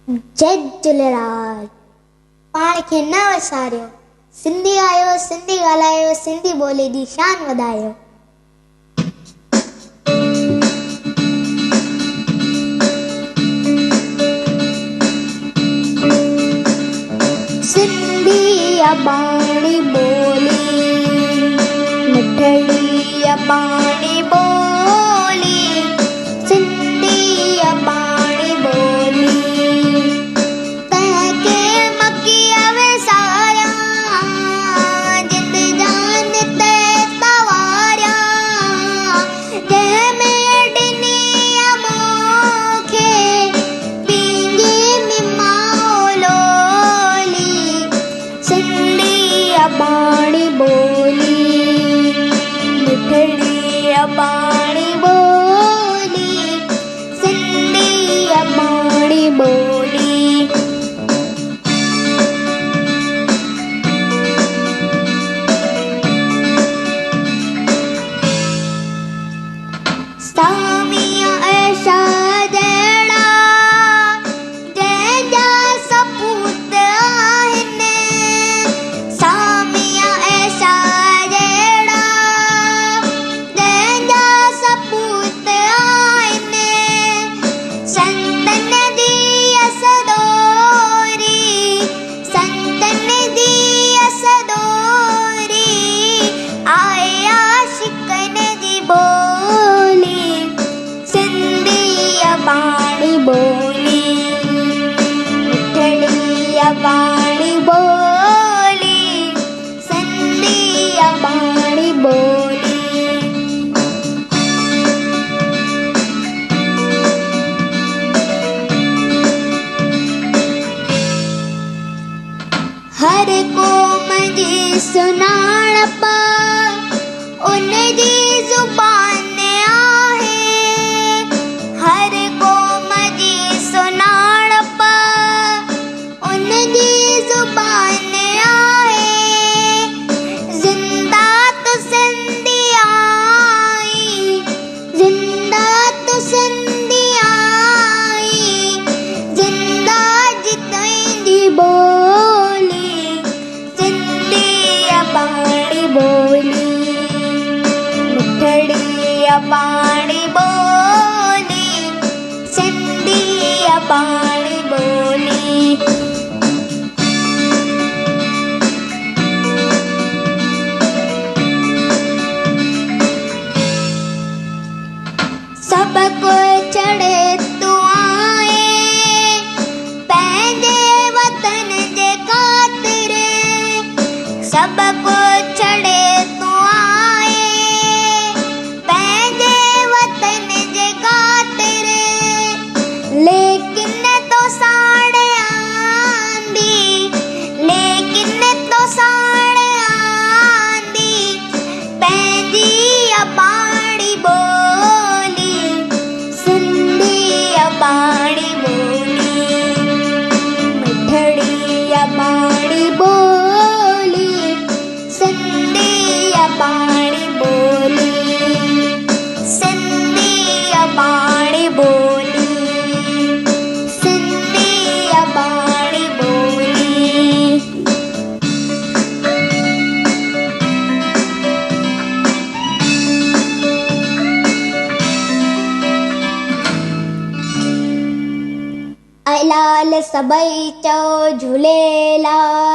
जय झूलेलाल। पाण खे न विसारियो, सिंधी आयो, सिंधी ॻाल्हायो, सिंधी ॿोली जी शान वधायो। सिंधी अबाणी बोली, मिठड़ी अबाणी बोली, सिंधी अबाणी बोली। तंहिंखे मकीअ विसारिया, जिंद जान ते तवारिया, जंहिंमें ॾिनी मूंखे पंहिंजी निमाओ लोली। सिंधी अबाणी बोली, मिठड़ी अबाणी बोली, सिंधी अबाणी बोली। सामिया ऐशा जहिड़ा जंहिंजा सपूत आहिनि, सामिया ऐशा जहिड़ा जंहिंजा सपूत आहिनि। संतन जी असदोरी, संतन जी असदोरी, आहे आशिक़न जी बोली। सिंधी अबाणी बोली, मिठड़ी अबाणी बोली, सिंधी अबाणी बोली। हर क़ौम जी सुञाणप उन जी ज़ुबान आहे। हर क़ौम जी सुञाणप उन जी ज़ुबान आहे। ज़िंदा तु सिंधी आई, ज़िंदा तु सिंधी आई, ज़िंदा जितंदी बोली। सिंधी अबाणी बोली, मिठड़ी अबाणी बोली, सिंधी अबाणी बोली। सब को चढ़े तू आए, पंहिंजे वतन जे ख़ातिर। सब को चढ़े तू आए, पंहिंजे वतन जे ख़ातिर। लेकिन तो साण आंदी, लेकिन तो साण आंदी, पंहिंजी अबाणी बोली। सिंधी अबाणी बोली, मिठड़ी अबाणी बोली, सिंधी अबाणी बोली, सिंधी अबाणी बोली, सिंधी अबाणी बोली। लाल सबई चओ झूलेलाल।